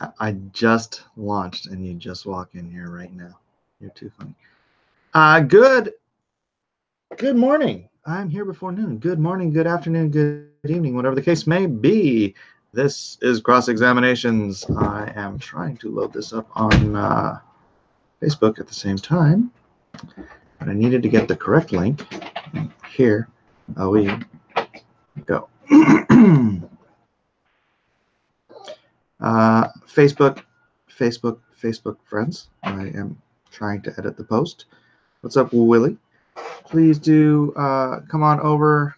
I just launched, and you just walk in here right now. You're too funny. Good morning. I'm here before noon. Good morning, good afternoon, good evening, whatever the case may be. This is Cross Examinations. I am trying to load this up on Facebook at the same time, but I needed to get the correct link. Here we go. Facebook friends. I am trying to edit the post. What's up, Willie? Please do come on over.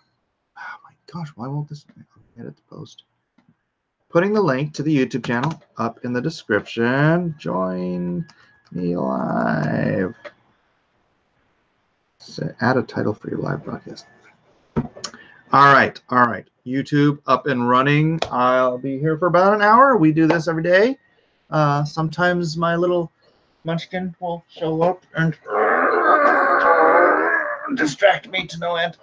Oh my gosh, why won't this edit the post? Putting the link to the YouTube channel up in the description. Join me live. Add a title for your live broadcast. All right. YouTube up and running. I'll be here for about an hour. We do this every day. Sometimes my little munchkin will show up and distract me to no end.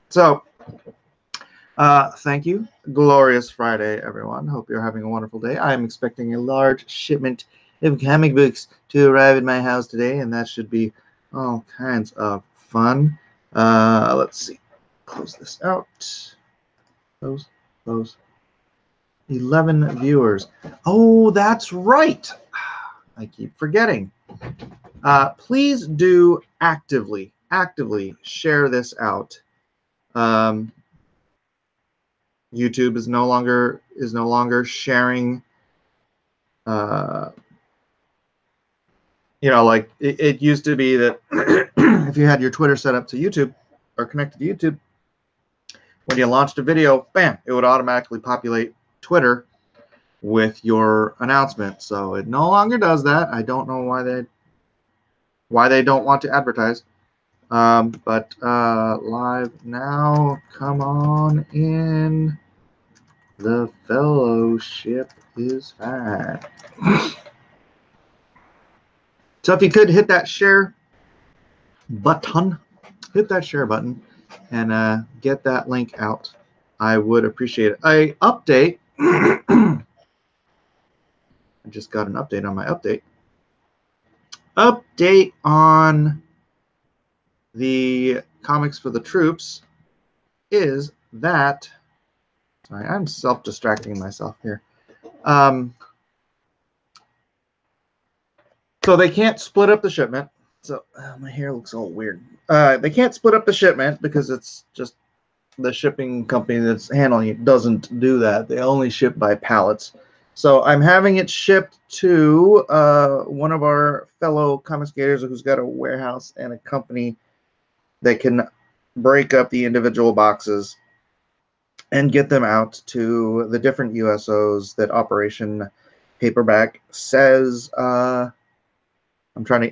So, thank you. Glorious Friday, everyone. Hope you're having a wonderful day. I'm expecting a large shipment of comic books to arrive at my house today, and that should be all kinds of fun. Let's see. Close this out. Close. 11 viewers. Oh, that's right. I keep forgetting. Please do actively share this out. YouTube is no longer sharing. Like it used to be that if you had your Twitter set up to YouTube or connected to YouTube, when you launched a video, bam, it would automatically populate Twitter with your announcement. So it no longer does that. I don't know why they don't want to advertise. But live now, come on in. The fellowship is fine. So if you could hit that share button, and get that link out, I would appreciate it. Update. I just got an update on my update. Update on the comics for the troops is that, sorry, I'm self-distracting myself here. So they can't split up the shipment. So my hair looks all weird. They can't split up the shipment because it's just the shipping company that's handling it doesn't do that. They only ship by pallets. So I'm having it shipped to one of our fellow confiscators who's got a warehouse and a company that can break up the individual boxes and get them out to the different USOs that Operation Paperback says. I'm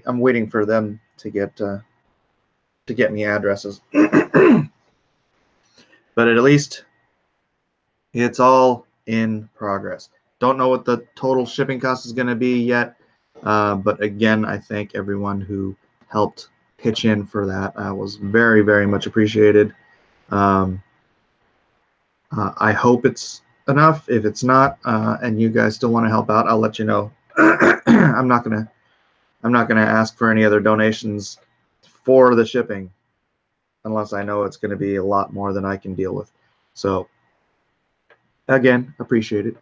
waiting for them to get me addresses. But at least it's all in progress. Don't know what the total shipping cost is going to be yet, but again, I thank everyone who helped pitch in for that. Was very, very much appreciated. I hope it's enough. If it's not, and you guys still want to help out, I'll let you know. I'm not gonna ask for any other donations for the shipping unless I know it's going to be a lot more than I can deal with. So again, appreciate it.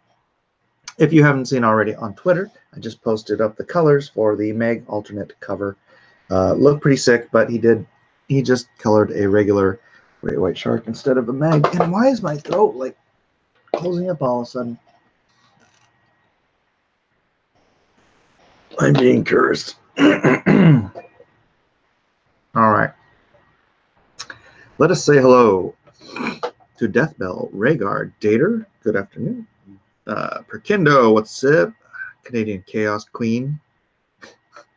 If you haven't seen already on Twitter, I just posted up the colors for the Meg alternate cover. Looked pretty sick, but he just colored a regular great white shark instead of a Meg. And why is my throat like closing up all of a sudden? I'm being cursed. All right. Let us say hello to Deathbell, Rhaegar, Dater. Good afternoon. Perkindo, what's up? Canadian Chaos Queen.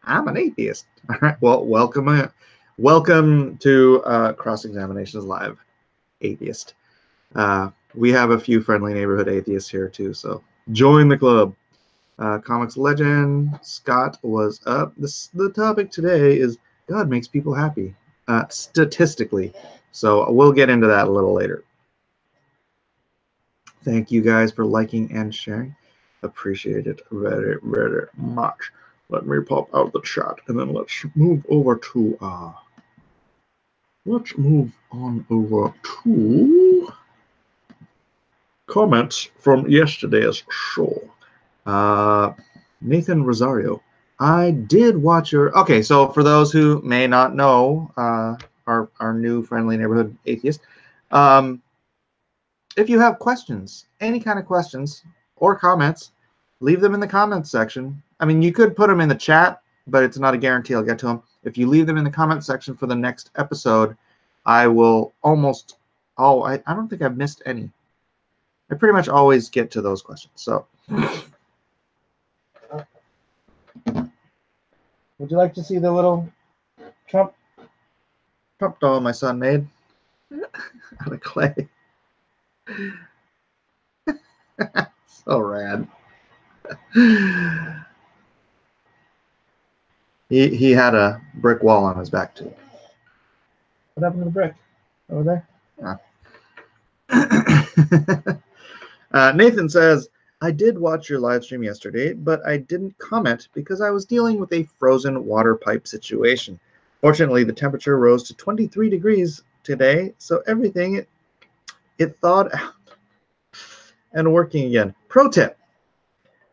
I'm an atheist. All right. Well, welcome to Cross Examinations Live, atheist. We have a few friendly neighborhood atheists here too, so join the club. Comics legend Scott was up. The topic today is God makes people happy, statistically. So we'll get into that a little later. Thank you guys for liking and sharing. Appreciate it very, very much. Let me pop out the chat, and then let's move over to let's move on over to comments from yesterday's show. Nathan Rosario, I did watch your. Okay, so for those who may not know, our new friendly neighborhood atheist, if you have questions, any kind of questions or comments, leave them in the comments section. I mean, you could put them in the chat, but it's not a guarantee I'll get to them. If you leave them in the comment section for the next episode, I will almost. Oh, I don't think I've missed any. I pretty much always get to those questions. So, would you like to see the little Trump doll my son made out of clay? So rad. He had a brick wall on his back too. What happened to the brick? Over there? Nathan says, I did watch your live stream yesterday, but I didn't comment because I was dealing with a frozen water pipe situation. Fortunately, the temperature rose to 23 degrees today, so everything it thawed out and working again. Pro tip: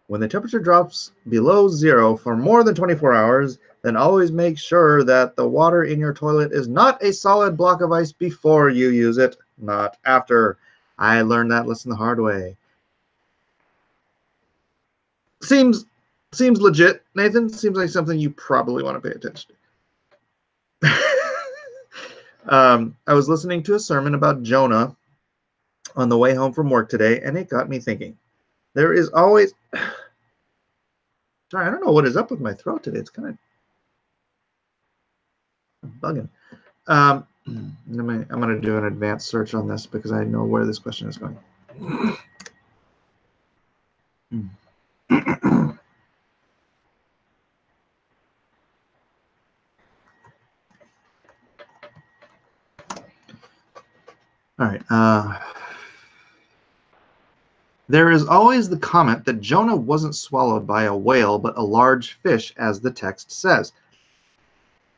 when the temperature drops below zero for more than 24 hours, then always make sure that the water in your toilet is not a solid block of ice before you use it, not after. I learned that lesson the hard way. Seems legit, Nathan. Seems like something you probably want to pay attention to. I was listening to a sermon about Jonah on the way home from work today, and it got me thinking. There is always... Sorry, I don't know what is up with my throat today. It's kind of bugging. I'm going to do an advanced search on this because I know where this question is going. All right. There is always the comment that Jonah wasn't swallowed by a whale, but a large fish, as the text says.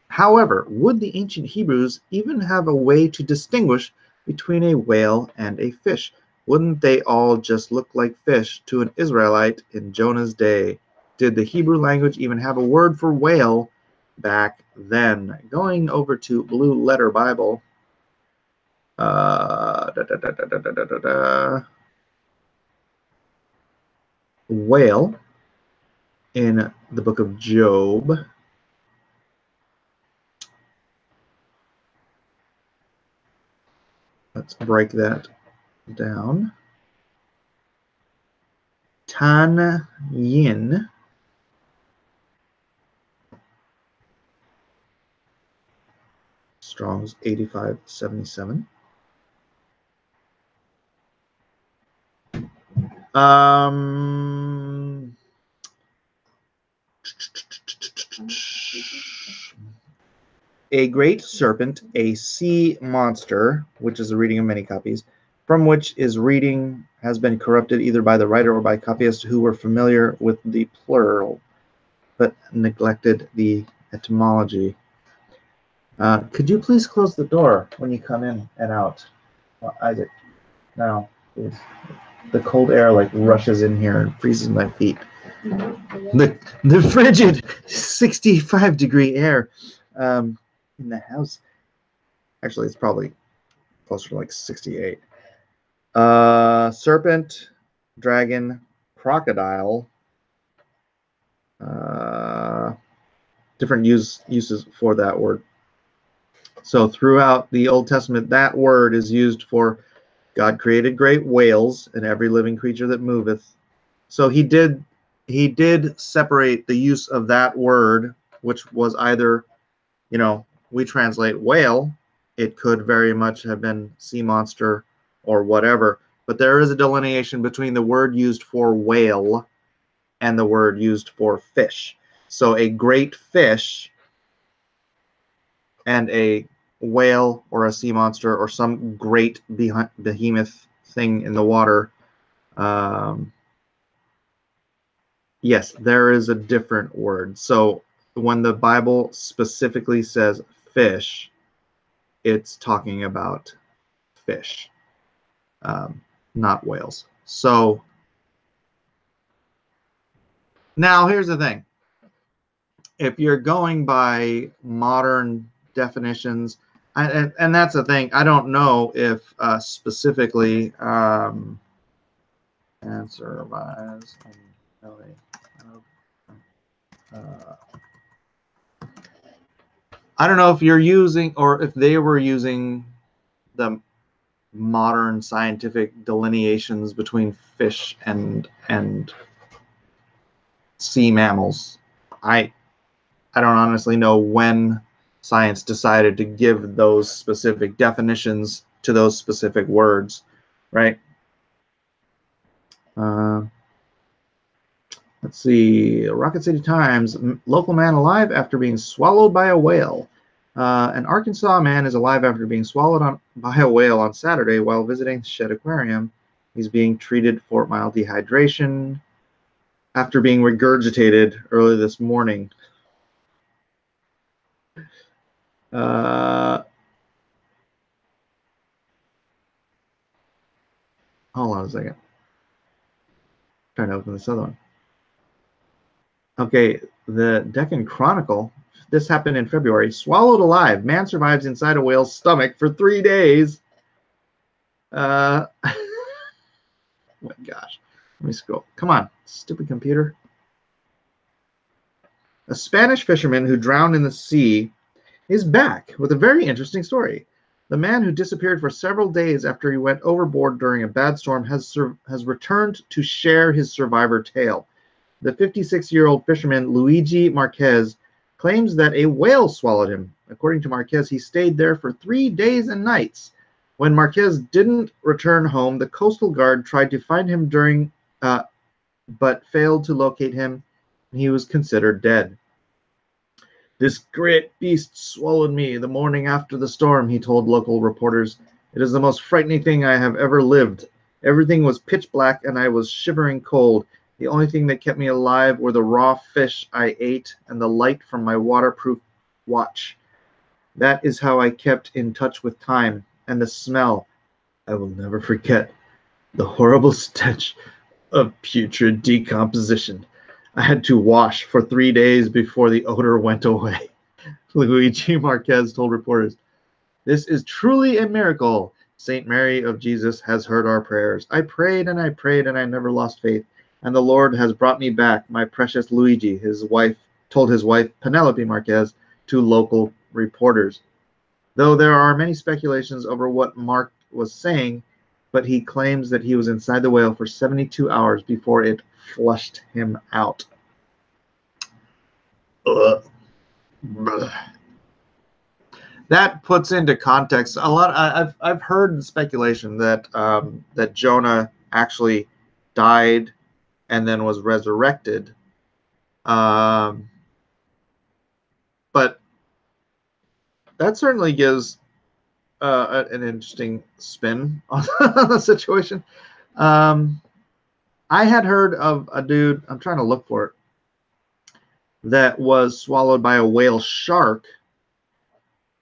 However, would the ancient Hebrews even have a way to distinguish between a whale and a fish? Wouldn't they all just look like fish to an Israelite in Jonah's day? Did the Hebrew language even have a word for whale back then? Going over to Blue Letter Bible. Whale in the book of Job. Let's break that down. Tan Yin. Strong's 8577. A great serpent, a sea monster, which is a reading of many copies, from which is reading has been corrupted either by the writer or by copyists who were familiar with the plural, but neglected the etymology. Could you please close the door when you come in and out? Well, Isaac, now, please. The cold air like rushes in here and freezes my feet. The frigid 65-degree air in the house. Actually, it's probably closer to like 68. Serpent, dragon, crocodile. Different uses for that word. So throughout the Old Testament, that word is used for God created great whales and every living creature that moveth. So he did separate the use of that word, which was either, we translate whale. It could very much have been sea monster or whatever. But there is a delineation between the word used for whale and the word used for fish. So a great fish and a whale or a sea monster or some great behemoth thing in the water Yes, there is a different word. So when the Bible specifically says fish, it's talking about fish, not whales. So now here's the thing. If you're going by modern definitions, and that's the thing, I don't know if specifically and survives I don't know if you're using or if they were using the modern scientific delineations between fish and sea mammals. I don't honestly know when science decided to give those specific definitions to those specific words, right? Let's see. Rocket City Times. Local man alive after being swallowed by a whale. An Arkansas man is alive after being swallowed by a whale on Saturday while visiting Shedd Aquarium. He's being treated for mild dehydration after being regurgitated early this morning. Hold on a second. I'm trying to open this other one. Okay, the Deccan Chronicle. This happened in February. Swallowed alive. Man survives inside a whale's stomach for 3 days. Oh my gosh. Let me scroll. Come on, stupid computer. A Spanish fisherman who drowned in the sea is back with a very interesting story. The man who disappeared for several days after he went overboard during a bad storm has returned to share his survivor tale. The 56-year-old fisherman Luigi Marquez claims that a whale swallowed him. According to Marquez, he stayed there for 3 days and nights. When Marquez didn't return home, the Coastal Guard tried to find him but failed to locate him, and he was considered dead. This great beast swallowed me the morning after the storm, he told local reporters. It is the most frightening thing I have ever lived. Everything was pitch black, and I was shivering cold. The only thing that kept me alive were the raw fish I ate and the light from my waterproof watch. That is how I kept in touch with time. And the smell, I will never forget, the horrible stench of putrid decomposition. I had to wash for 3 days before the odor went away. Luigi Marquez told reporters, "This is truly a miracle. Saint Mary of Jesus has heard our prayers. I prayed and I prayed and I never lost faith. And the Lord has brought me back, my precious Luigi," his wife told his wife Penelope Marquez to local reporters. Though there are many speculations over what Mark was saying, but he claims that he was inside the whale for 72 hours before it flushed him out. Ugh. That puts into context a lot. I've heard speculation that that Jonah actually died and then was resurrected. But that certainly gives an interesting spin on the situation. I had heard of a dude, I'm trying to look for it, that was swallowed by a whale shark.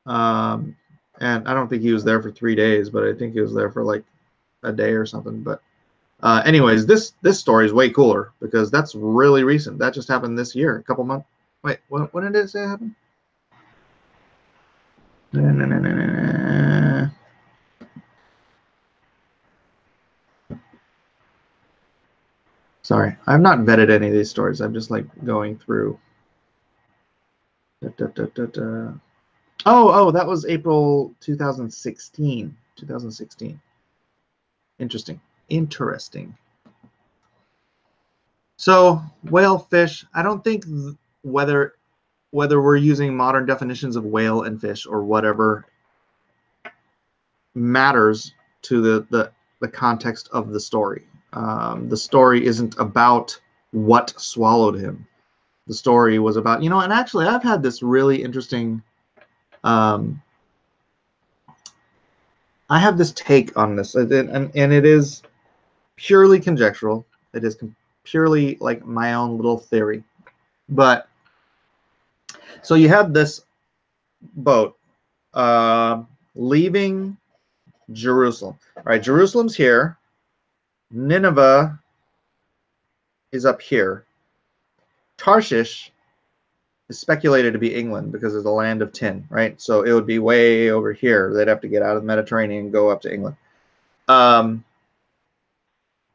And I don't think he was there for 3 days, but I think he was there for like a day or something. But anyways, this story is way cooler because that's really recent. That just happened this year, a couple months. Wait, when did it say it happened? Sorry, I've not vetted any of these stories. I'm just like going through. Oh, that was April 2016. 2016. Interesting. So whale fish. I don't think whether we're using modern definitions of whale and fish or whatever matters to the context of the story. The story isn't about what swallowed him. The story was about, and actually I've had this really interesting, I have this take on this, and it is purely conjectural. It is purely like my own little theory. But so you have this boat leaving Jerusalem. All right, Jerusalem's here. Nineveh is up here. Tarshish is speculated to be England because of the land of tin, right? So it would be way over here. They'd have to get out of the Mediterranean and go up to England.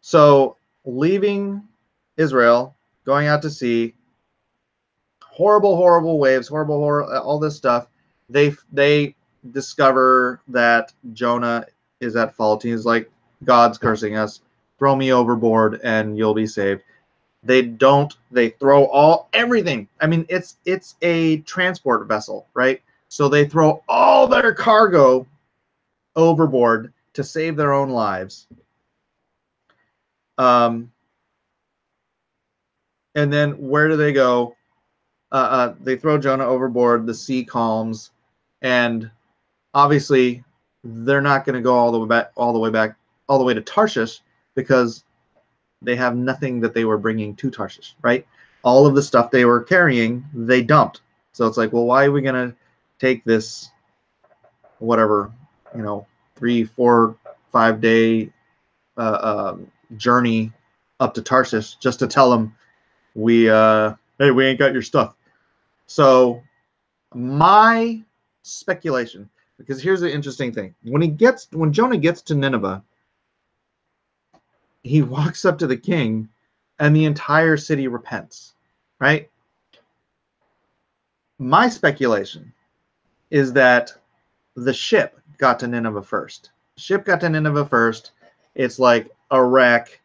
So leaving Israel, going out to sea, horrible, horrible waves, horrible, all this stuff. They discover that Jonah is at fault. He's like, God's cursing us. Throw me overboard and you'll be saved. They throw everything. I mean, it's a transport vessel, right? So they throw all their cargo overboard to save their own lives. And then where do they go? They throw Jonah overboard. The sea calms, and obviously they're not going to go all the way to Tarshish, because they have nothing that they were bringing to Tarshish, right? All of the stuff they were carrying, they dumped. So it's like, well, why are we going to take this, whatever, 3, 4, 5 day journey up to Tarshish just to tell them hey, we ain't got your stuff. So my speculation, because here's the interesting thing. When Jonah gets to Nineveh, he walks up to the king and the entire city repents, right? My speculation is that the ship got to Nineveh first. It's like a wreck.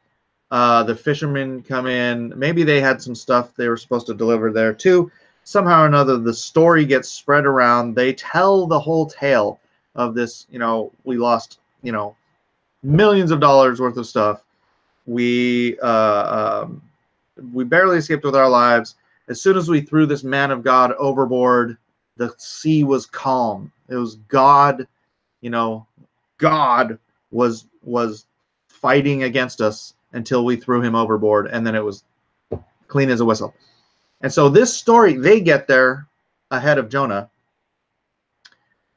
The fishermen come in. Maybe they had some stuff they were supposed to deliver there too. Somehow or another, the story gets spread around. They tell the whole tale of this, we lost, millions of dollars worth of stuff. We barely escaped with our lives. As soon as we threw this man of God overboard, the sea was calm. It was God, God was fighting against us until we threw him overboard, and then it was clean as a whistle. And so this story, they get there ahead of Jonah,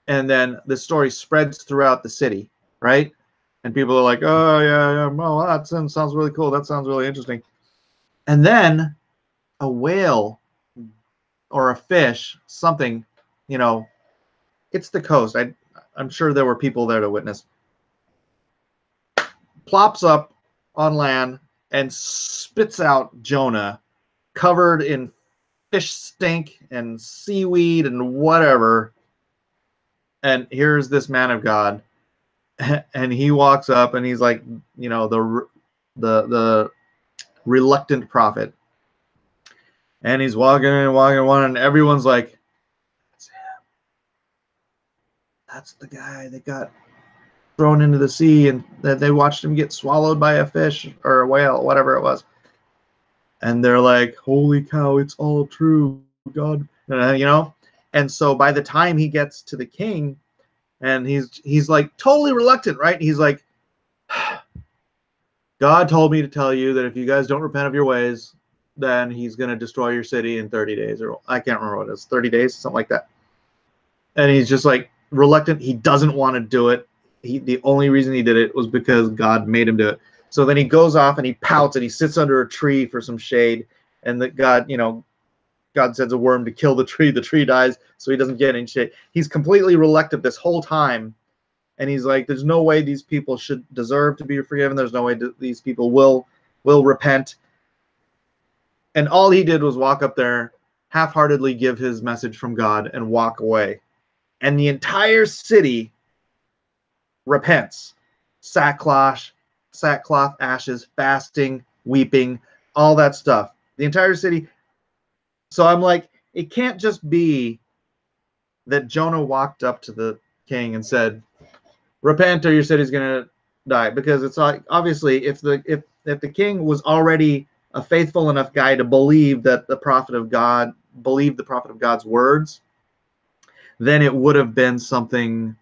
and then the story spreads throughout the city, right? And people are like, oh, yeah, well, that sounds really cool. That sounds really interesting. And then a whale or a fish, something, it's the coast. I'm sure there were people there to witness. Plops up on land and spits out Jonah, covered in fish stink and seaweed and whatever. And here's this man of God, and he walks up and he's like, the reluctant prophet, and he's walking and everyone's like, that's him. That's the guy that got thrown into the sea, and that they watched him get swallowed by a fish or a whale, whatever it was. And they're like, holy cow, it's all true, God, And so by the time he gets to the king, and he's like totally reluctant, right? He's like, God told me to tell you that if you guys don't repent of your ways, then he's going to destroy your city in 30 days. Or I can't remember what it is, 30 days, something like that. And he's just like reluctant. He doesn't want to do it. The only reason he did it was because God made him do it. So then he goes off and he pouts and he sits under a tree for some shade. And that God sends a worm to kill the tree. The tree dies, so he doesn't get any shade. He's completely reluctant this whole time. And he's like, there's no way these people should deserve to be forgiven. There's no way these people will repent. And all he did was walk up there, half-heartedly give his message from God, and walk away. And the entire city repents. Sackcloth, ashes, fasting, weeping, all that stuff. The entire city. So I'm like, it can't just be that Jonah walked up to the king and said, repent or your city's going to die. Because it's like, obviously, if the king was already a faithful enough guy to believe that the prophet of God's words, then it would have been something,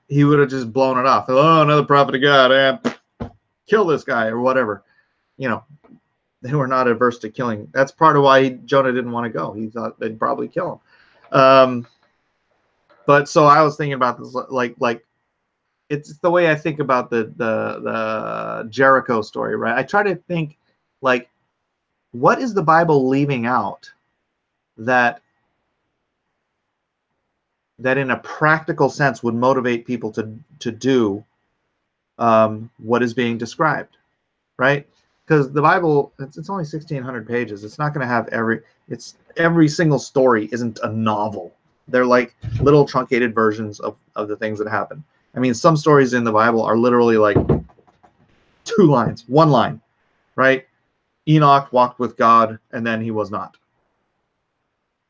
he would have just blown it off. Oh, another prophet of God, kill this guy or whatever. you know, they were not averse to killing. That's part of why Jonah didn't want to go. He thought they'd probably kill him. But so I was thinking about this, like it's the way I think about the Jericho story, right? I try to think, like, what is the Bible leaving out that in a practical sense would motivate people to do what is being described, right? Because the Bible, it's only 1,600 pages. It's not going to have every single story isn't a novel. They're like little truncated versions of the things that happen. I mean, some stories in the Bible are literally like 2 lines, 1 line, right? Enoch walked with God, and then he was not.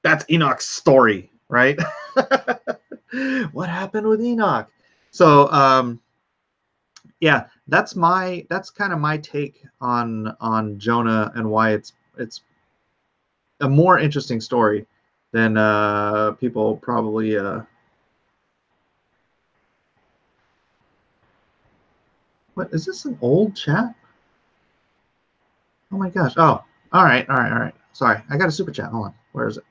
That's Enoch's story, right? What happened with Enoch? So, yeah, that's kind of my take on Jonah and why it's a more interesting story than people probably. What is this? An old chat? Oh my gosh! Oh, all right. Sorry, I got a super chat. Hold on, where is it?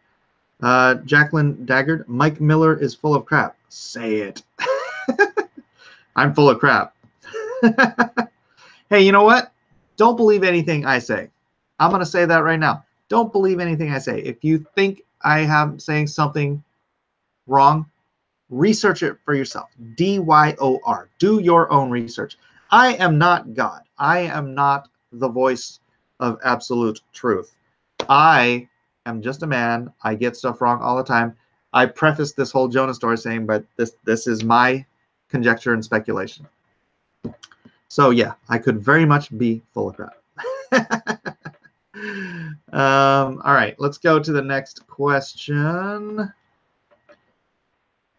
Jacqueline Daggard. Mike Miller is full of crap. Say it. I'm full of crap. Hey, you know what? Don't believe anything I say. I'm going to say that right now. Don't believe anything I say. If you think I am saying something wrong, research it for yourself. DYOR. Do your own research. I am not God. I am not the voice of absolute truth. I am just a man. I get stuff wrong all the time. I preface this whole Jonah story saying, but this is my conjecture and speculation. So yeah, I could very much be full of crap. All right, let's go to the next question.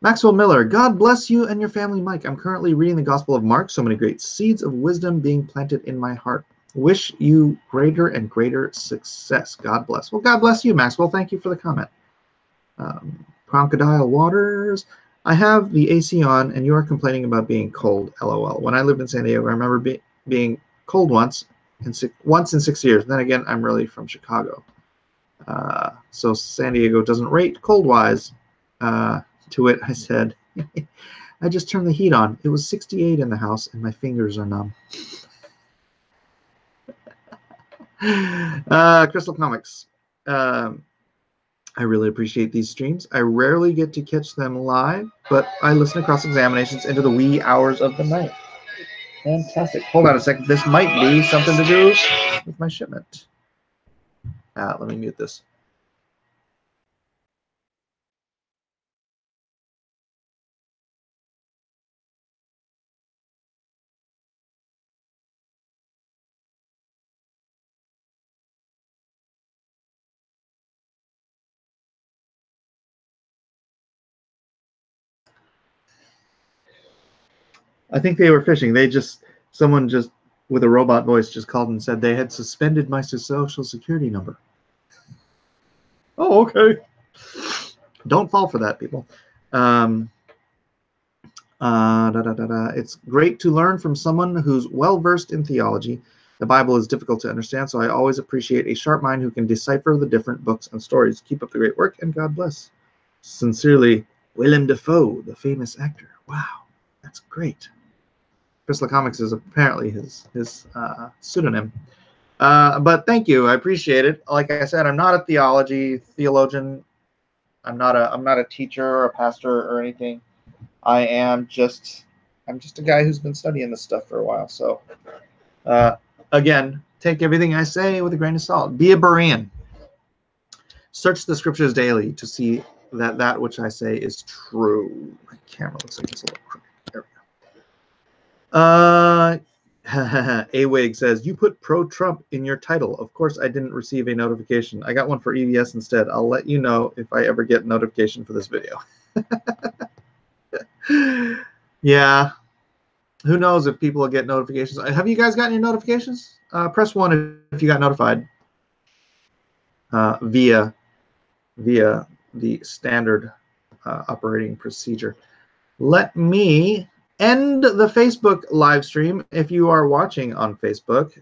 Maxwell Miller, God bless you and your family, Mike. I'm currently reading the Gospel of Mark. So many great seeds of wisdom being planted in my heart. Wish you greater and greater success. God bless. Well, God bless you, Maxwell. Thank you for the comment. Crocodile Waters. I have the AC on, and you are complaining about being cold. LOL. When I lived in San Diego, I remember being cold once in 6 years. Then again, I'm really from Chicago. So San Diego doesn't rate cold-wise. To it, I said, I just turned the heat on. It was 68 in the house, and my fingers are numb. Crystal Comics. I really appreciate these streams. I rarely get to catch them live, but I listen to cross-examinations into the wee hours of the night. Fantastic. Hold on a second. This might be something to do with my shipment. Let me mute this. I think they were fishing. Someone just with a robot voice just called and said they had suspended my social security number. Oh, okay. Don't fall for that, people. It's great to learn from someone who's well-versed in theology. The Bible is difficult to understand, so I always appreciate a sharp mind who can decipher the different books and stories. Keep up the great work, and God bless. Sincerely, Willem Dafoe, the famous actor. Wow, that's great. Crystal Comics is apparently his pseudonym. But thank you, I appreciate it. Like I said, I'm not a theologian. I'm not a teacher or a pastor or anything. I'm just a guy who's been studying this stuff for a while. So again, take everything I say with a grain of salt. Be a Berean. Search the scriptures daily to see that which I say is true. My camera looks like it's a little crooked. There we go. A-Wig says, you put pro-Trump in your title. Of course, I didn't receive a notification. I got one for EVS instead. I'll let you know if I ever get notification for this video. Yeah. Who knows if people will get notifications. Have you guys gotten your notifications? Press 1 if you got notified via the standard operating procedure. Let me end the Facebook live stream. If you are watching on Facebook,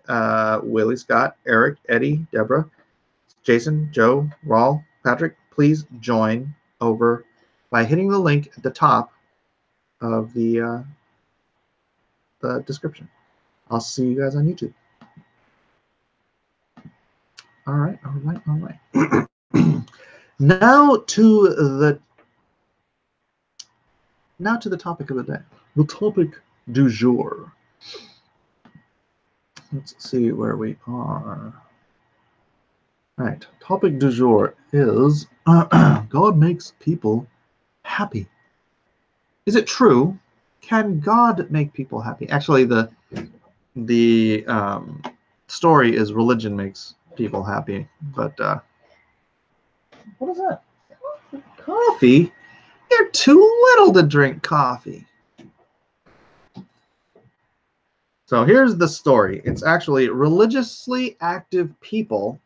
Willie, Scott, Eric, Eddie, Deborah, Jason, Joe, Raul, Patrick, please join over by hitting the link at the top of the description. I'll see you guys on YouTube. All right. Now to the topic of the day. The topic du jour. Let's see where we are. All right. Topic du jour is God makes people happy. Is it true? Can God make people happy? Actually, the story is religion makes people happy. But what is that? Coffee? You're too little to drink coffee. So here's the story. It's actually religiously active people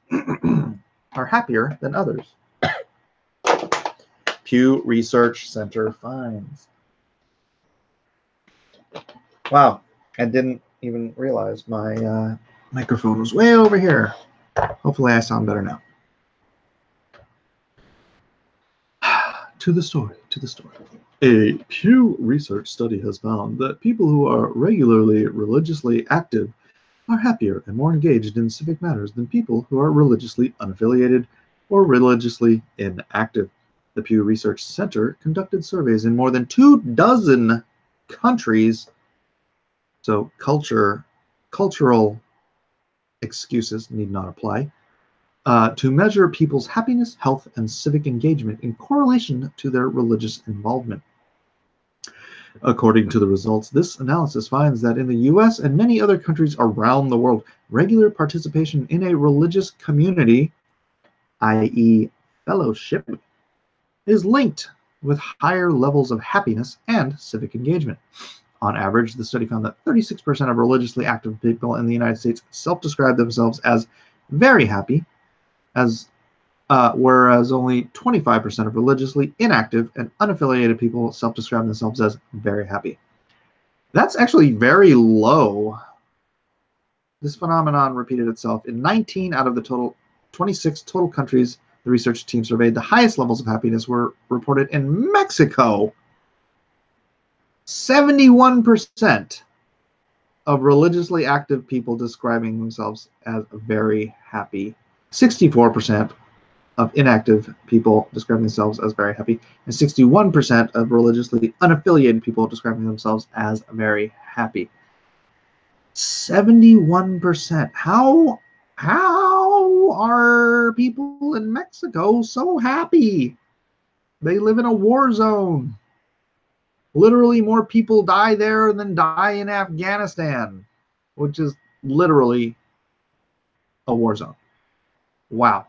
are happier than others. Pew Research Center finds. Wow, I didn't even realize my microphone was way over here. Hopefully I sound better now. To the story. A Pew Research study has found that people who are regularly religiously active are happier and more engaged in civic matters than people who are religiously unaffiliated or religiously inactive. The Pew Research Center conducted surveys in more than 24 countries, so cultural excuses need not apply, to measure people's happiness, health, and civic engagement in correlation to their religious involvement. According to the results, this analysis finds that in the U.S. and many other countries around the world, regular participation in a religious community, i.e. fellowship, is linked with higher levels of happiness and civic engagement. On average, the study found that 36% of religiously active people in the United States self-describe themselves as very happy, whereas only 25% of religiously inactive and unaffiliated people self-describe themselves as very happy. That's actually very low. This phenomenon repeated itself in 19 out of the 26 total countries the research team surveyed. The highest levels of happiness were reported in Mexico. 71% of religiously active people describing themselves as very happy. 64% of inactive people describing themselves as very happy, and 61% of religiously unaffiliated people describing themselves as very happy. 71%. How are people in Mexico so happy? They live in a war zone. Literally more people die there than die in Afghanistan, which is literally a war zone. Wow.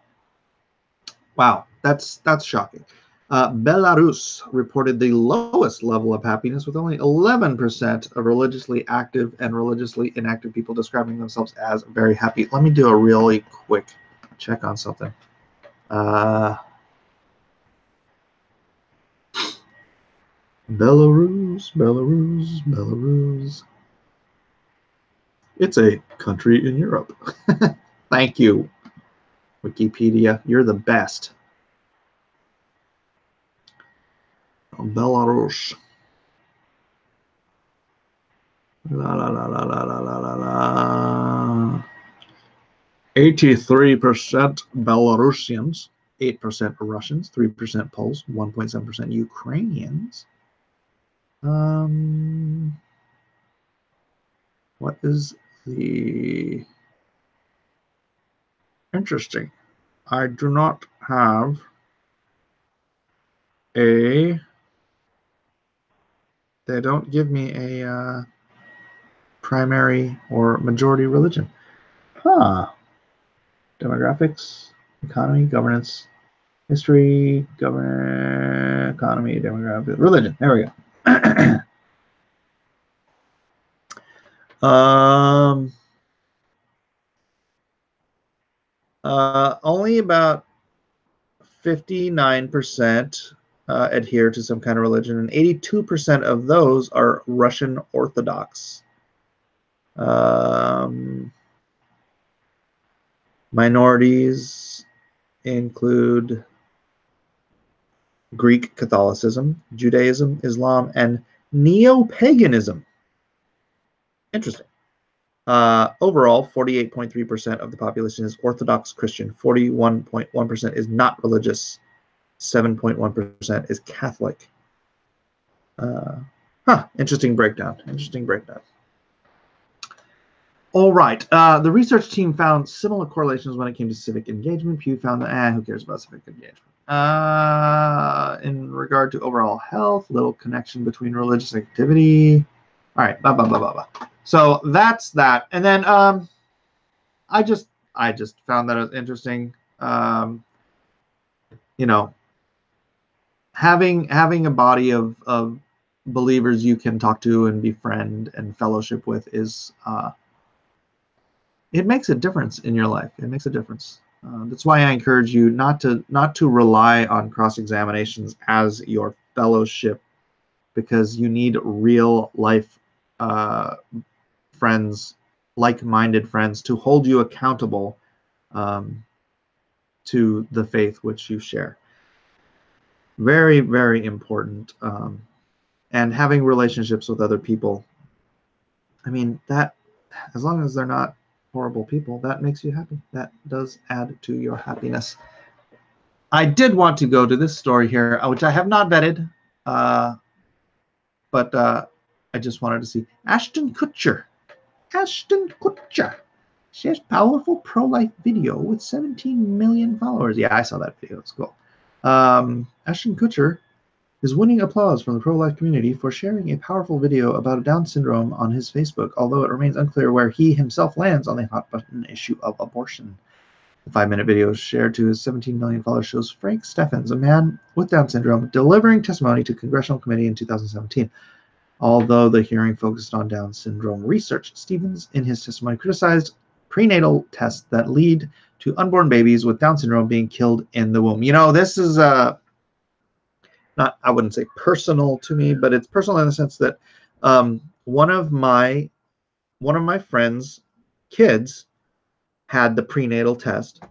Wow, that's shocking. Belarus reported the lowest level of happiness, with only 11% of religiously active and religiously inactive people describing themselves as very happy. Let me do a really quick check on something. Belarus. It's a country in Europe. Thank you, Wikipedia. You're the best. Belarus. 83% Belarusians, 8% Russians, 3% Poles, 1.7% Ukrainians. What is the... Interesting. I do not have a... They don't give me a primary or majority religion. Demographics, economy, governance, history, government, economy, demographics, religion. There we go. Only about 59% adhere to some kind of religion, and 82% of those are Russian Orthodox. Minorities include Greek Catholicism, Judaism, Islam, and Neo-paganism. Interesting. Overall, 48.3% of the population is Orthodox Christian, 41.1% is not religious, 7.1% is Catholic. Interesting breakdown. Interesting breakdown. All right. The research team found similar correlations when it came to civic engagement. Pew found that, who cares about civic engagement? In regard to overall health, little connection between religious activity. All right. Blah, blah, blah, blah, blah. So that's that. And then I just found that interesting. You know, having a body of believers you can talk to and befriend and fellowship with is it makes a difference in your life. It makes a difference. That's why I encourage you not to rely on cross-examinations as your fellowship, because you need real life friends, like-minded friends, to hold you accountable to the faith which you share. Very, very important. And having relationships with other people, I mean, that, as long as they're not horrible people, that makes you happy. That does add to your happiness. I did want to go to this story here, which I have not vetted, but I just wanted to see. Ashton Kutcher. Ashton Kutcher shares powerful pro-life video with 17 million followers. Yeah, I saw that video. It's cool. Ashton Kutcher is winning applause from the pro-life community for sharing a powerful video about Down syndrome on his Facebook, although it remains unclear where he himself lands on the hot-button issue of abortion. The 5-minute video shared to his 17 million followers shows Frank Steffens, a man with Down syndrome, delivering testimony to Congressional Committee in 2017. Although the hearing focused on Down syndrome research, Stevens, in his testimony, criticized prenatal tests that lead to unborn babies with Down syndrome being killed in the womb. You know, this is not, I wouldn't say personal to me, but it's personal in the sense that one of my friends' kids had the prenatal test.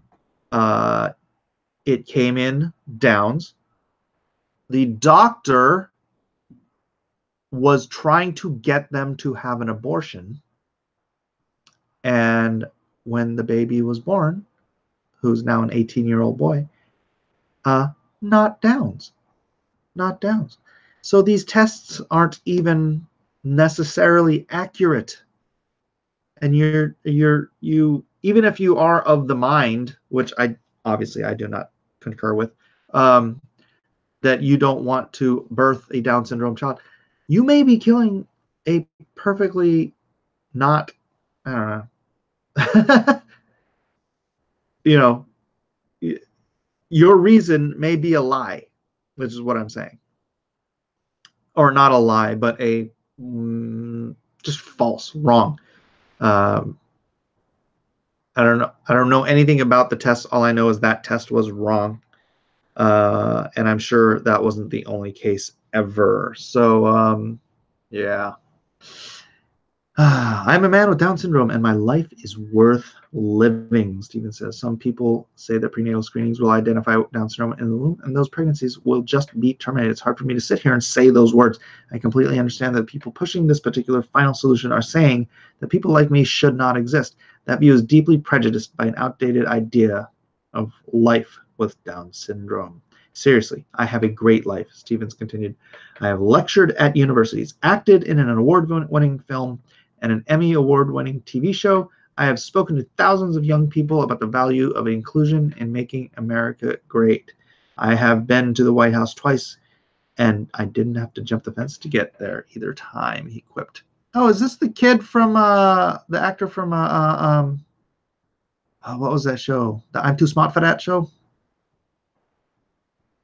It came in Downs. The doctor was trying to get them to have an abortion, and when the baby was born, who's now an 18-year-old boy, not Downs. Not Downs. So these tests aren't even necessarily accurate. And you even if you are of the mind, which I do not concur with, that you don't want to birth a Down syndrome child, you may be killing a perfectly not, I don't know, you know, your reason may be a lie, which is what I'm saying. Or not a lie, but a just false, wrong. I don't know anything about the test. All I know is that test was wrong. And I'm sure that wasn't the only case ever. So, yeah. I'm a man with Down syndrome, and my life is worth living, Stephen says. Some people say that prenatal screenings will identify Down syndrome in the womb, and those pregnancies will just be terminated. It's hard for me to sit here and say those words. I completely understand that people pushing this particular final solution are saying that people like me should not exist. That view is deeply prejudiced by an outdated idea of life with Down syndrome. Seriously, I have a great life, Stevens continued. I have lectured at universities, acted in an award-winning film, and an Emmy award-winning TV show. I have spoken to thousands of young people about the value of inclusion in making America great. I have been to the White House twice, and I didn't have to jump the fence to get there either time, he quipped. Oh, is this the kid from, the actor from, what was that show? The I'm Too Smart for That show?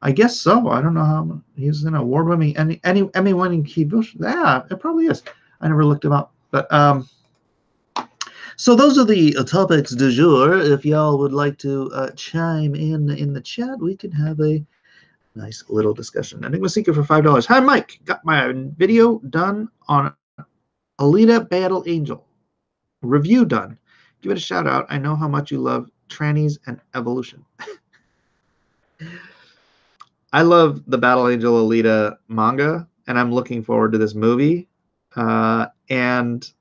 I guess so. I don't know how. He's an award-winning, Emmy-winning TV show. Yeah, it probably is. I never looked him up. But so those are the topics du jour. If y'all would like to chime in the chat, we can have a Nice little discussion. Enigma Seeker for $5. Hi, Mike. Got my video done on Alita Battle Angel. Review done. Give it a shout out. I know how much you love trannies and evolution. I love the Battle Angel Alita manga, and I'm looking forward to this movie. And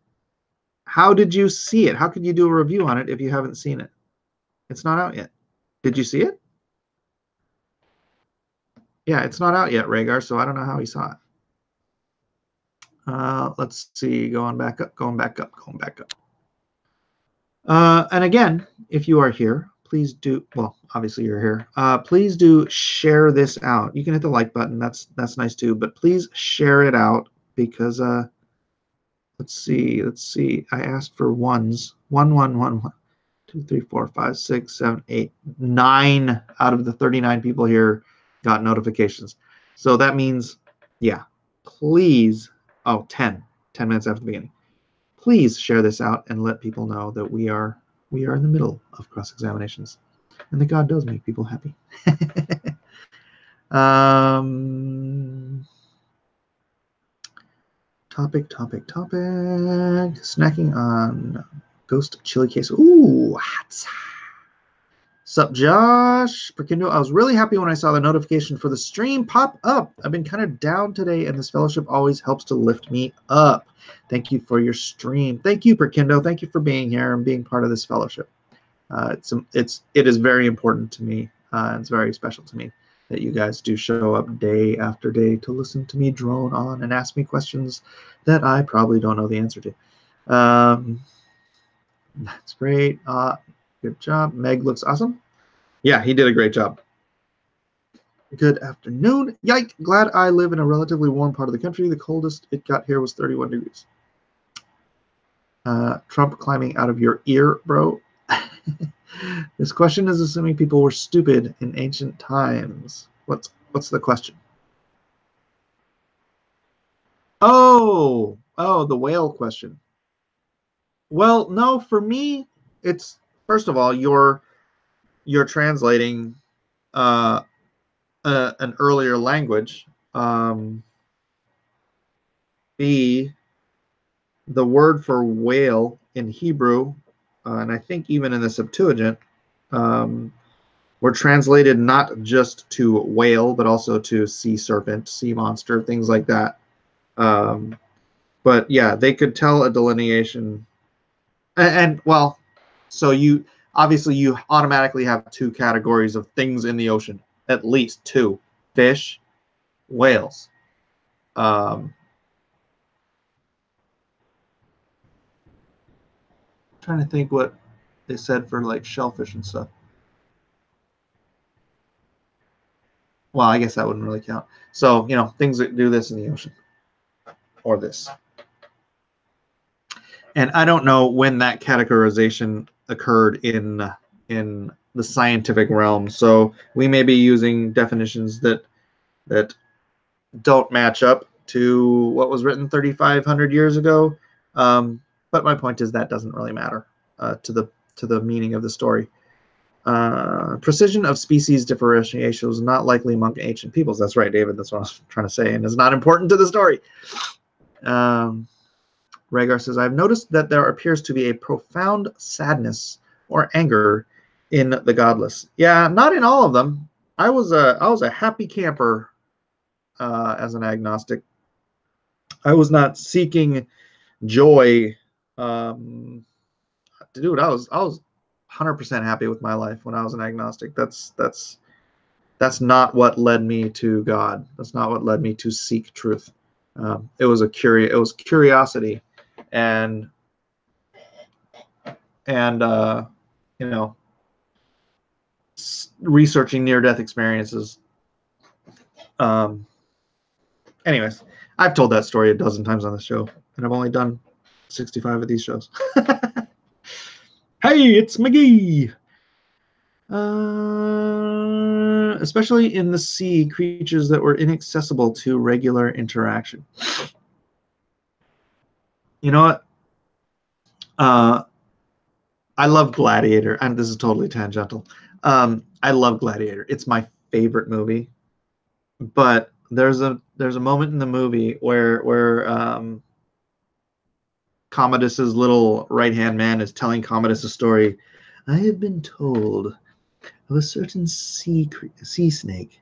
how did you see it? How could you do a review on it if you haven't seen it? It's not out yet. Did you see it? Yeah, it's not out yet, Rhaegar, so I don't know how he saw it. Let's see, going back up. And again, if you are here, please do, well, obviously you're here. Please do share this out. You can hit the like button. That's nice too, but please share it out because let's see. I asked for ones. 1, 1, 1, 1, 2, 3, 4, 5, 6, 7, 8, 9 out of the 39 people here got notifications. So that means, yeah, please, 10 minutes after the beginning. Please share this out and let people know that we are in the middle of cross-examinations and that God does make people happy. Topic. Snacking on ghost chili queso. Ooh, hot. Sup, Josh? Perkindo, I was really happy when I saw the notification for the stream pop up. I've been kind of down today, and this fellowship always helps to lift me up. Thank you for your stream. Thank you, Perkindo. Thank you for being here and being part of this fellowship. It is very important to me. It's very special to me that you guys do show up day after day to listen to me drone on and ask me questions that I probably don't know the answer to. That's great. Good job. Meg looks awesome. Yeah, he did a great job. Good afternoon. Yike. Glad I live in a relatively warm part of the country. The coldest it got here was 31 degrees. Trump climbing out of your ear, bro. This question is assuming people were stupid in ancient times. What's the question? Oh, the whale question. Well, no, for me, it's first of all, you're translating an earlier language. The word for whale in Hebrew, and I think even in the Septuagint, were translated not just to whale, but also to sea serpent, sea monster, things like that. But yeah, they could tell a delineation. And well, so you automatically have 2 categories of things in the ocean, at least 2: fish, whales. Trying to think what they said for like shellfish and stuff. Well, I guess that wouldn't really count. So, things that do this in the ocean or this. And I don't know when that categorization occurred in the scientific realm. So we may be using definitions that don't match up to what was written 3,500 years ago. But my point is that doesn't really matter to the meaning of the story. Precision of species differentiation was not likely among ancient peoples. That's right, David. That's what I was trying to say, and it's not important to the story. Rhaegar says, I've noticed that there appears to be a profound sadness or anger in the godless. Yeah, not in all of them. I was a happy camper as an agnostic. I was not seeking joy. Dude, I was 100% happy with my life when I was an agnostic. That's not what led me to God. That's not what led me to seek truth. It was curiosity and researching near-death experiences. Anyways, I've told that story a dozen times on the show, and I've only done 65 of these shows. Hey, it's McGee. Especially in the sea, creatures that were inaccessible to regular interaction. You know what? I love Gladiator, and this is totally tangential. I love Gladiator. It's my favorite movie. But there's a moment in the movie where Commodus's little right-hand man is telling Commodus a story. I have been told of a certain sea snake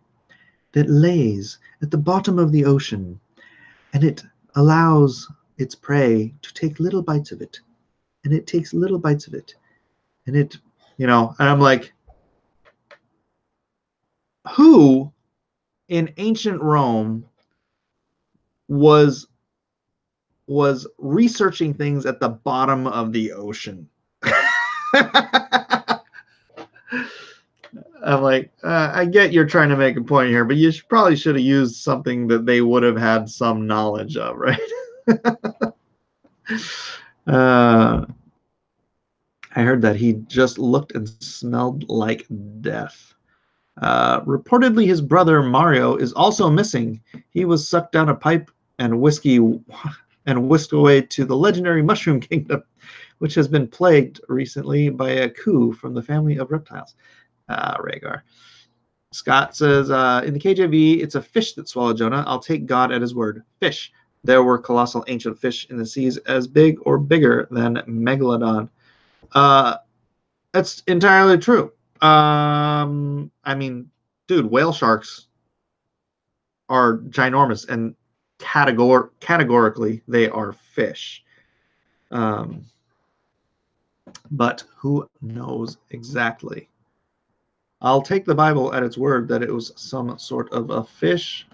that lays at the bottom of the ocean, and it allows its prey to take little bites of it, and it takes little bites of it, and it, and I'm like, who in ancient Rome was researching things at the bottom of the ocean? I'm like, I get you're trying to make a point here, but you probably should have used something that they would have had some knowledge of, right? I heard that he just looked and smelled like death. Reportedly, his brother Mario is also missing. He was sucked down a pipe and whisked away to the legendary Mushroom Kingdom, which has been plagued recently by a coup from the family of reptiles. Rhaegar. Scott says, in the KJV, it's a fish that swallowed Jonah. I'll take God at his word. Fish. There were colossal ancient fish in the seas as big or bigger than Megalodon. That's entirely true. I mean, dude, whale sharks are ginormous, and categorically, they are fish. But who knows exactly? I'll take the Bible at its word that it was some sort of a fish.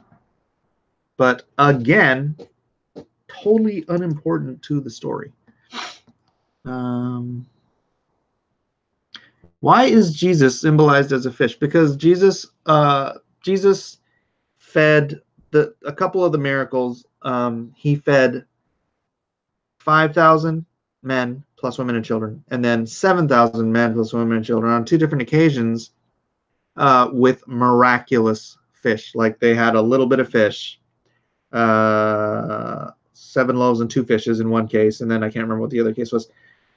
But again, totally unimportant to the story. Why is Jesus symbolized as a fish? Because Jesus fed a couple of the miracles. He fed 5,000 men plus women and children, and then 7,000 men plus women and children on two different occasions with miraculous fish. Like they had a little bit of fish, 7 loaves and 2 fishes in one case, and then I can't remember what the other case was.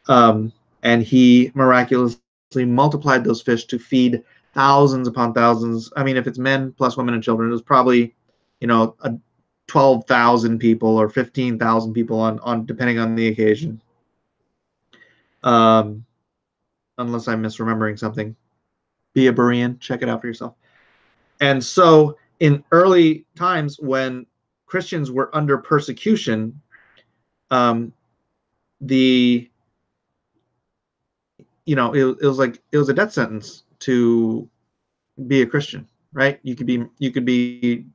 And he miraculously multiplied those fish to feed thousands upon thousands. I mean, if it's men plus women and children, it was probably, 12,000 people or 15,000 people on depending on the occasion. Unless I'm misremembering something. Be a Berean, check it out for yourself. And so in early times when Christians were under persecution, it was a death sentence to be a Christian, right? You could be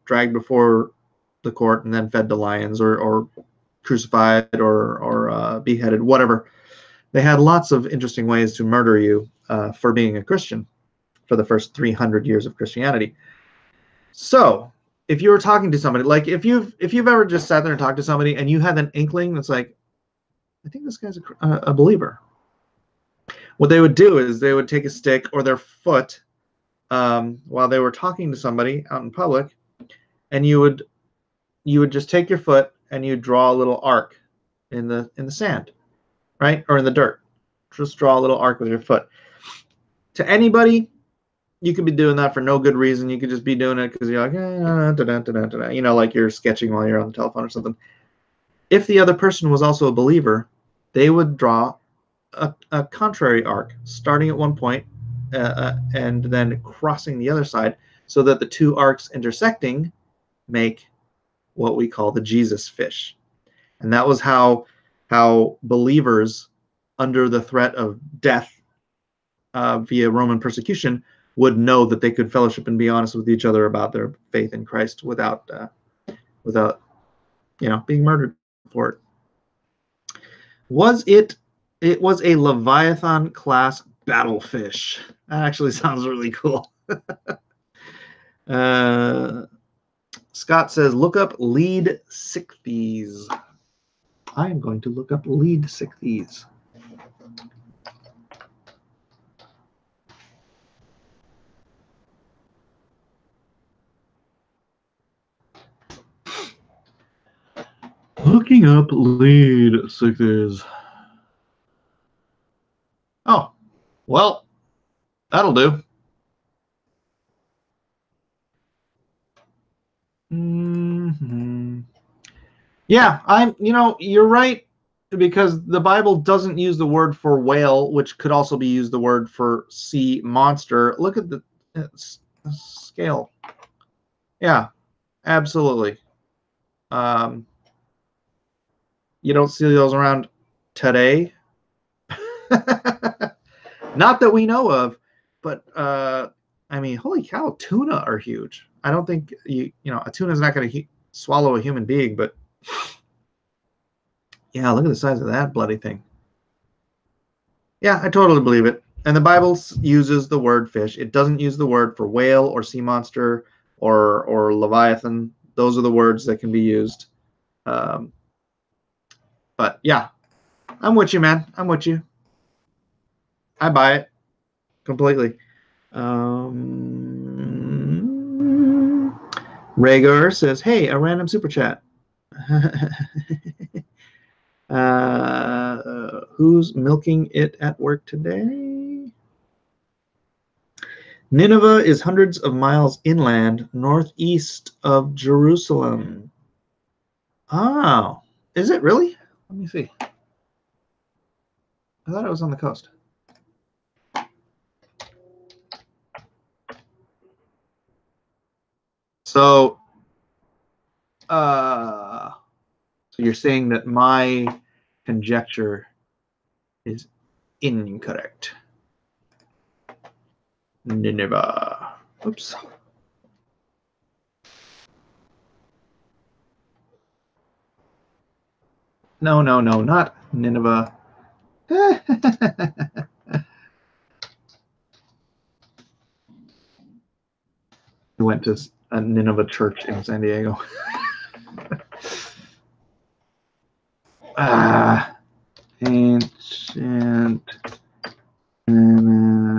dragged before the court and then fed to lions or crucified or beheaded, whatever. They had lots of interesting ways to murder you for being a Christian for the first 300 years of Christianity. So if you were talking to somebody, like if you've ever just sat there and talked to somebody and you had an inkling that's like, I think this guy's a believer. What they would do is they would take a stick or their foot while they were talking to somebody out in public, and you would just take your foot and you draw a little arc in the sand, right, or in the dirt. Just draw a little arc with your foot. To anybody, you could be doing that for no good reason. You could just be doing it because you're like, like you're sketching while you're on the telephone or something. If the other person was also a believer, they would draw a contrary arc, starting at one point and then crossing the other side, so that the two arcs intersecting make what we call the Jesus fish. And that was how believers under the threat of death via Roman persecution would know that they could fellowship and be honest with each other about their faith in Christ without being murdered for it. It was a Leviathan class battlefish. That actually sounds really cool. Scott says, look up lead Sichthies. I am going to look up lead Sichthies. Looking up lead Sichthies. Oh, well, that'll do. Mm-hmm. Yeah, you're right, because the Bible doesn't use the word for whale, which could also be used the word for sea monster. Look at the scale. Yeah, absolutely. Um, you don't see those around today. Not that we know of, but I mean, holy cow, tuna are huge. I don't think a tuna is not going to swallow a human being, but yeah, look at the size of that bloody thing. Yeah, I totally believe it. And the Bible uses the word fish. It doesn't use the word for whale or sea monster or leviathan. Those are the words that can be used. Um, but yeah, I'm with you, man. I'm with you. I buy it completely. Rhaegar says, "Hey, a random super chat. Who's milking it at work today?" Nineveh is hundreds of miles inland, northeast of Jerusalem. Oh, is it really? Let me see. I thought it was on the coast. So, so you're saying that my conjecture is incorrect. Nineveh. Oops. No, not Nineveh. We went to a Nineveh church in San Diego. Ancient Nineveh.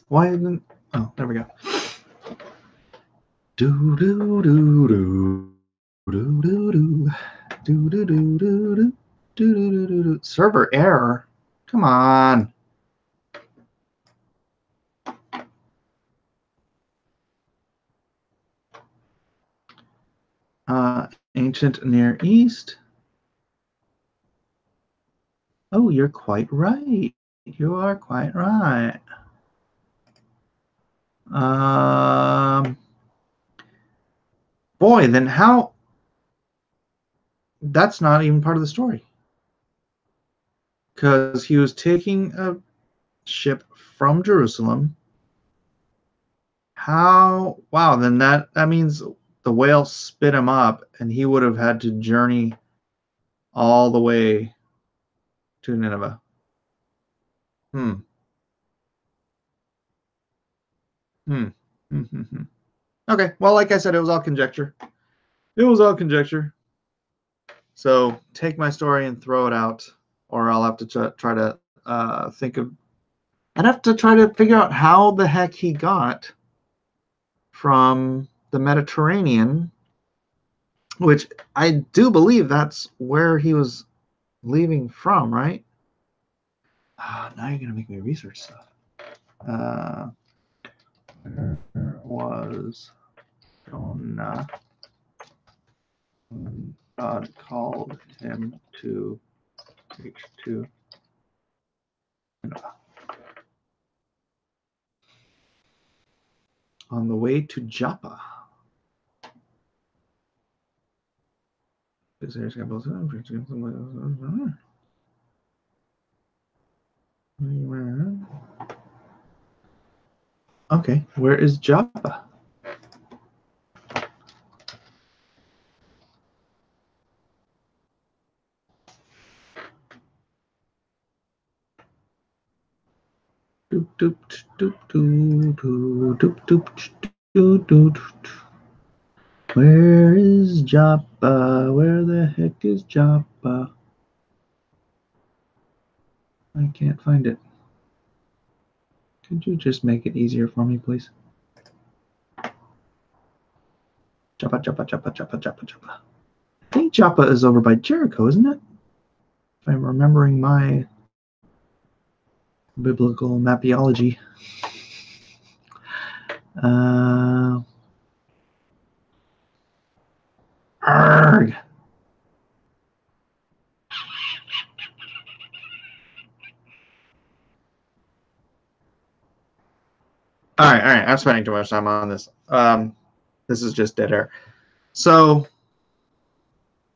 Why isn't? Oh, there we go. Do do do do do do do do do do do do do. Server error. Come on. Ancient Near East. Oh, you're quite right. You are quite right. Boy, then how? That's not even part of the story. Because he was taking a ship from Jerusalem. How? Wow, then that means the whale spit him up, and he would have had to journey all the way to Nineveh. Hmm. Hmm. Okay. Well, like I said, it was all conjecture. It was all conjecture. So take my story and throw it out, or I'll have to try to think of. I'd have to try to figure out how the heck he got from the Mediterranean, which I do believe that's where he was leaving from, right? Now you're gonna make me research stuff. Where was Jonah when God called him to reach to Nineveh? On the way to Joppa. Okay, where is Joppa? Where is Joppa? Where the heck is Joppa? I can't find it. Could you just make it easier for me, please? Joppa. I think Joppa is over by Jericho, isn't it? If I'm remembering my Biblical mapiology. Arg. All right. I'm spending too much time on this. This is just dead air. So,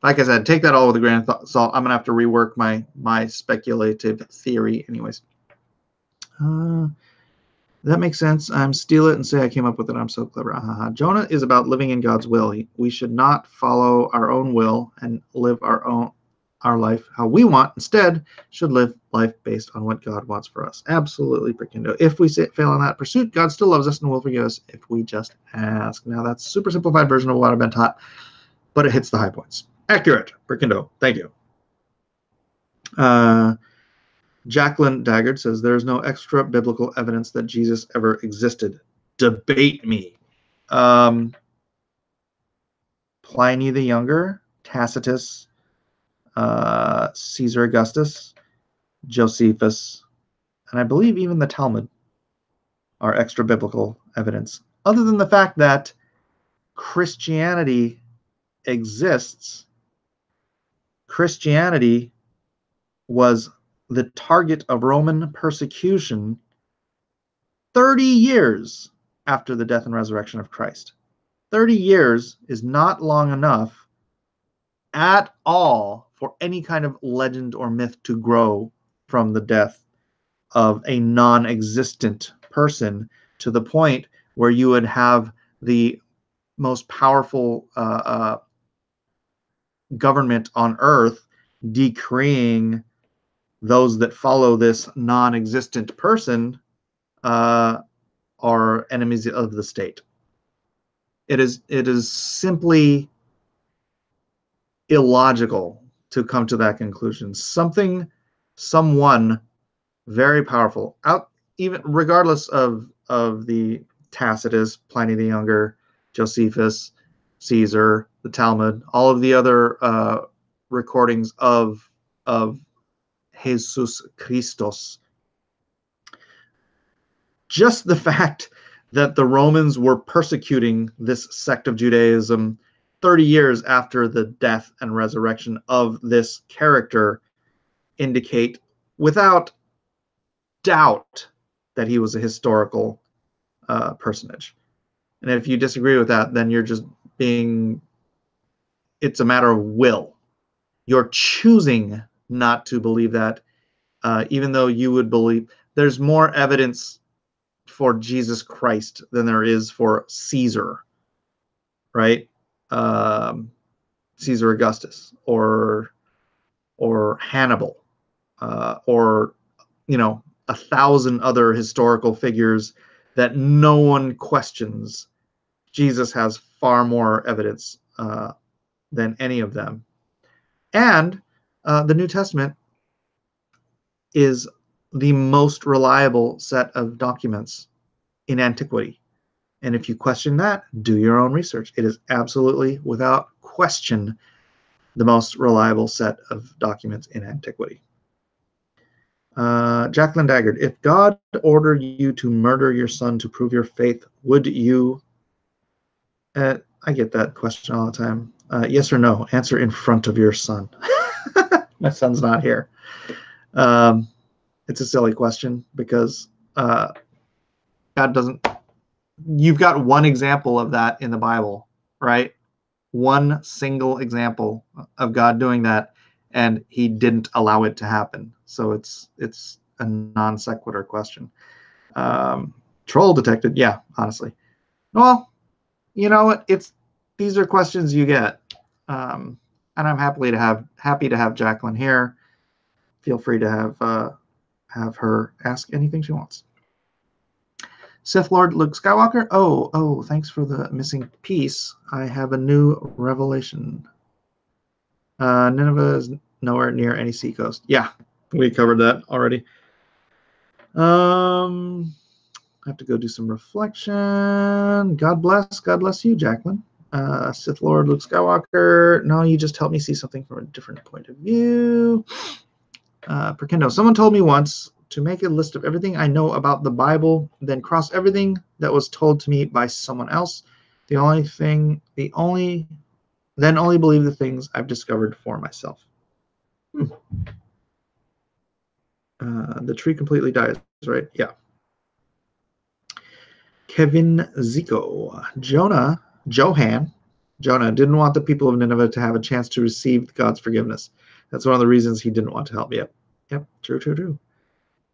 like I said, take that all with a grain of salt. I'm gonna have to rework my speculative theory, anyways. That makes sense. I'm steal it and say I came up with it. I'm so clever. Jonah is about living in God's will. We should not follow our own will and live our life how we want. Instead, should live life based on what God wants for us. Absolutely, Brikindo. If we fail in that pursuit, God still loves us and will forgive us if we just ask. Now, that's a super simplified version of what I've been taught, but it hits the high points. Accurate, Brikindo. Thank you. Jacqueline Daggard says, there is no extra biblical evidence that Jesus ever existed. Debate me. Pliny the Younger, Tacitus, Caesar Augustus, Josephus, and I believe even the Talmud are extra biblical evidence. Other than the fact that Christianity exists, Christianity was the target of Roman persecution 30 years after the death and resurrection of Christ. 30 years is not long enough at all for any kind of legend or myth to grow from the death of a non-existent person to the point where you would have the most powerful government on earth decreeing those that follow this non-existent person are enemies of the state. It is simply illogical to come to that conclusion. Someone very powerful, even regardless of the Tacitus, Pliny the Younger, Josephus, Caesar, the Talmud, all of the other recordings of Jesus Christos. Just the fact that the Romans were persecuting this sect of Judaism 30 years after the death and resurrection of this character indicate without doubt that he was a historical personage. And if you disagree with that, then you're just being, it's a matter of will. You're choosing not to believe that, even though you would believe. There's more evidence for Jesus Christ than there is for Caesar, right? Caesar Augustus or Hannibal, or 1,000 other historical figures that no one questions. Jesus has far more evidence than any of them. And the New Testament is the most reliable set of documents in antiquity. And if you question that, do your own research. It is absolutely, without question, the most reliable set of documents in antiquity. Jacqueline Daggard, if God ordered you to murder your son to prove your faith, would you? I get that question all the time. Yes or no? Answer in front of your son. My son's not here. It's a silly question because God doesn't. You've got one example of that in the Bible, right? One single example of God doing that, and he didn't allow it to happen. So it's a non sequitur question. Troll detected. Yeah, honestly. Well, you know what? These are questions you get, and I'm happy to have Jacqueline here. Feel free to have her ask anything she wants. Sith Lord Luke Skywalker. Oh, thanks for the missing piece. I have a new revelation. Nineveh is nowhere near any seacoast. Yeah, we covered that already. I have to go do some reflection. God bless you, Jacqueline. Sith Lord Luke Skywalker. No, you just helped me see something from a different point of view. Perkindo, someone told me once to make a list of everything I know about the Bible, then cross everything that was told to me by someone else. Then only believe the things I've discovered for myself. The tree completely dies, right? Yeah. Kevin Zico. Jonah didn't want the people of Nineveh to have a chance to receive God's forgiveness. That's one of the reasons he didn't want to help. Yep. True.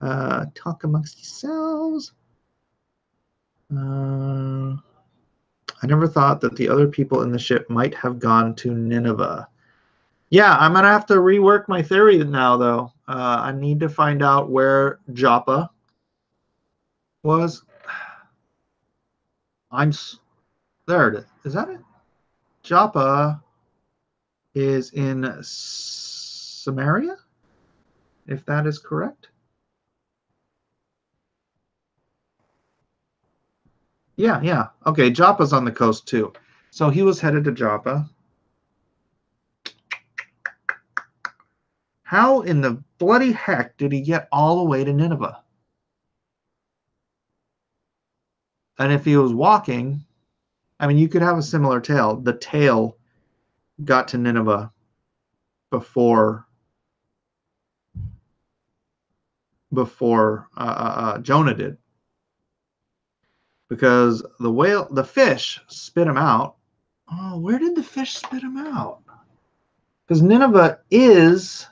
Talk amongst yourselves. I never thought that the other people in the ship might have gone to Nineveh. Yeah, I'm going to have to rework my theory now, though. I need to find out where Joppa was. There it is. Is that it? Joppa is in Samaria, if that is correct. Yeah. Okay, Joppa's on the coast, too. So he was headed to Joppa. How in the bloody heck did he get all the way to Nineveh? And if he was walking, I mean, you could have a similar tale. The tale got to Nineveh before Jonah did, because the fish spit him out. Oh, where did the fish spit him out? Because Nineveh is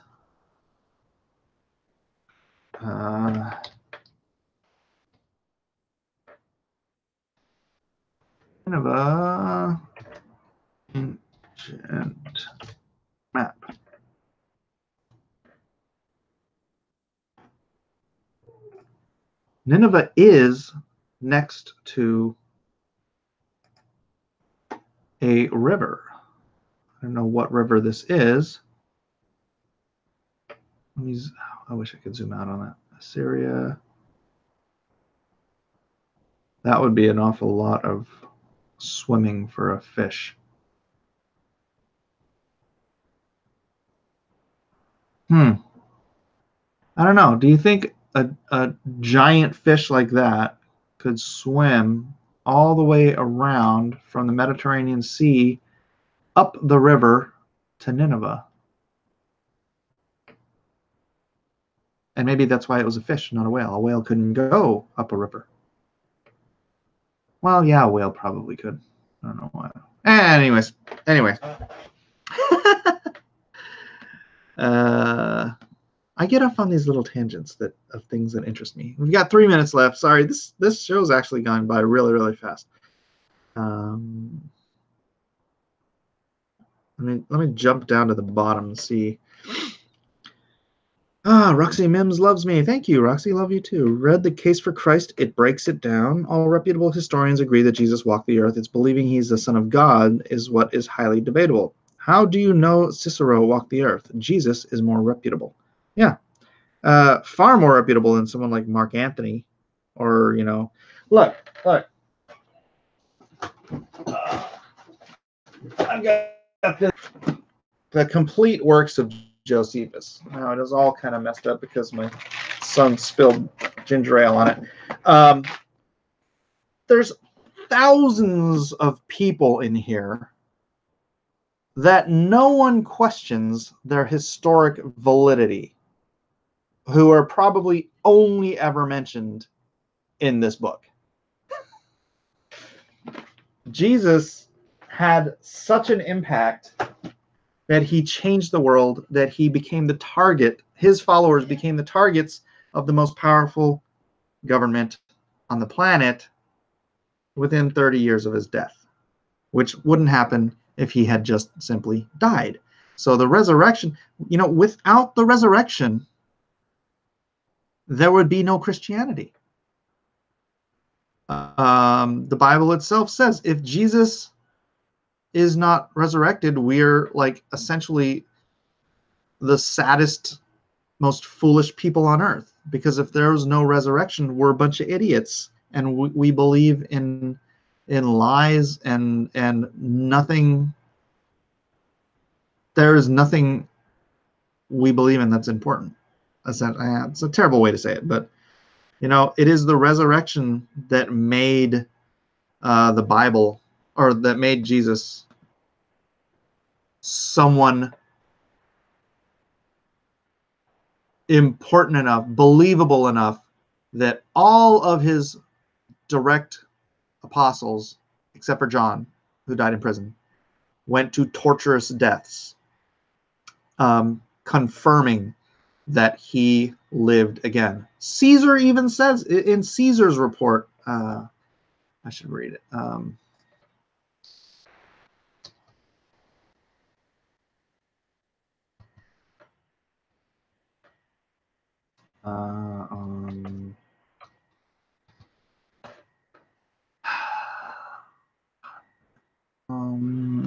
Nineveh ancient map. Nineveh is next to a river. I don't know what river this is. I wish I could zoom out on that. Assyria. That would be an awful lot of swimming for a fish. I don't know. Do you think a giant fish like that could swim all the way around from the Mediterranean Sea up the river to Nineveh? And maybe that's why it was a fish, not a whale. A whale couldn't go up a river. Well, yeah, a whale probably could. I don't know why. Anyways. I get off on these little tangents of things that interest me. We've got 3 minutes left. Sorry, this show's actually gone by really, really fast. Let me jump down to the bottom and see. Roxy Mims loves me. Thank you, Roxy. Love you too. Read The Case for Christ. It breaks it down. All reputable historians agree that Jesus walked the earth. It's believing he's the Son of God is what is highly debatable. How do you know Cicero walked the earth? Jesus is more reputable. Yeah. Far more reputable than someone like Mark Antony. Or, look. I've got the complete works of Josephus. Now it is all kind of messed up because my son spilled ginger ale on it. There's thousands of people in here that no one questions their historic validity, who are probably only ever mentioned in this book. Jesus had such an impact that he changed the world, that he became the target, his followers became the targets of the most powerful government on the planet within 30 years of his death, which wouldn't happen if he had just simply died. So the resurrection, without the resurrection, there would be no Christianity. The Bible itself says if Jesus is not resurrected, we're like essentially the saddest, most foolish people on earth, because if there was no resurrection, we're a bunch of idiots, and we believe in lies and nothing. There is nothing we believe in that's important. It's a terrible way to say it, but you know, it is the resurrection that made the Bible, or that made Jesus someone important enough, believable enough, that all of his direct apostles, except for John, who died in prison, went to torturous deaths, confirming that he lived again. Caesar even says in Caesar's report, I should read it.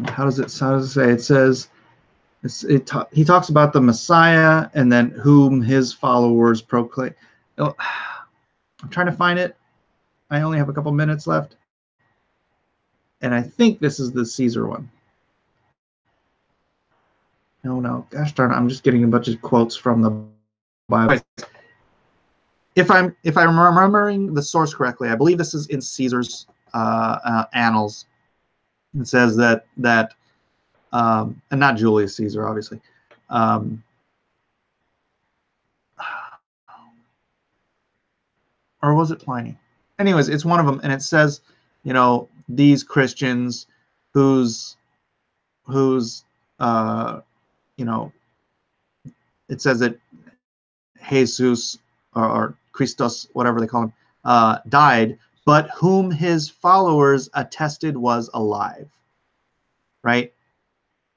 How does it say? It says he talks about the Messiah and then whom his followers proclaim. I'm trying to find it. I only have a couple minutes left, and I think this is the Caesar one. No, gosh darn it! I'm just getting a bunch of quotes from the Bible. If I'm remembering the source correctly, I believe this is in Caesar's annals. It says that and not Julius Caesar, obviously. Or was it Pliny? Anyways, it's one of them, and it says, you know, these Christians whose you know, it says that Jesus or Christos, whatever they call him, died, but whom his followers attested was alive. Right?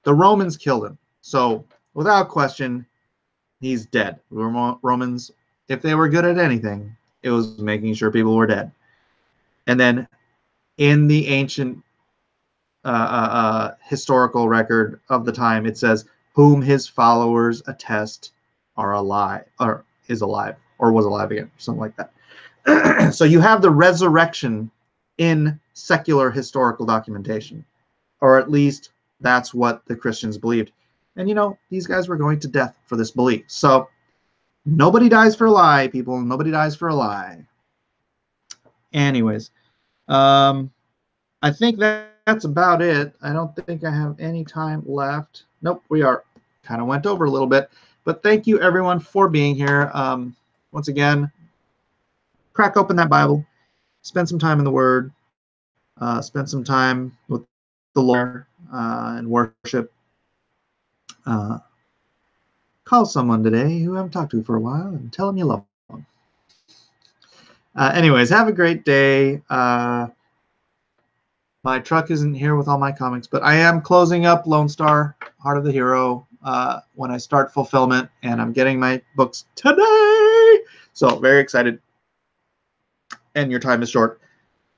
The Romans killed him. So without question, he's dead. Romans, if they were good at anything, it was making sure people were dead. And then in the ancient historical record of the time, it says, whom his followers attest are alive, or is alive, or was alive again, something like that. So you have the resurrection in secular historical documentation, or at least that's what the Christians believed. And you know, these guys were going to death for this belief. So nobody dies for a lie, people. Nobody dies for a lie. Anyways, I think that's about it. I don't think I have any time left. Nope, we are kind of went over a little bit. But thank you, everyone, for being here. Once again, crack open that Bible. Spend some time in the Word. Spend some time with the Lord and worship. Call someone today who you haven't talked to for a while and tell them you love them. Anyways, have a great day. My truck isn't here with all my comics, but I am closing up Lone Star, Heart of the Hero, when I start fulfillment, and I'm getting my books today. So very excited. And your time is short.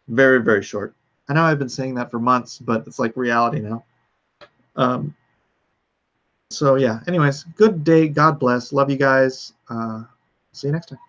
Very, very short. I know I've been saying that for months, but it's like reality now. So yeah, anyways, good day. God bless. Love you guys. See you next time.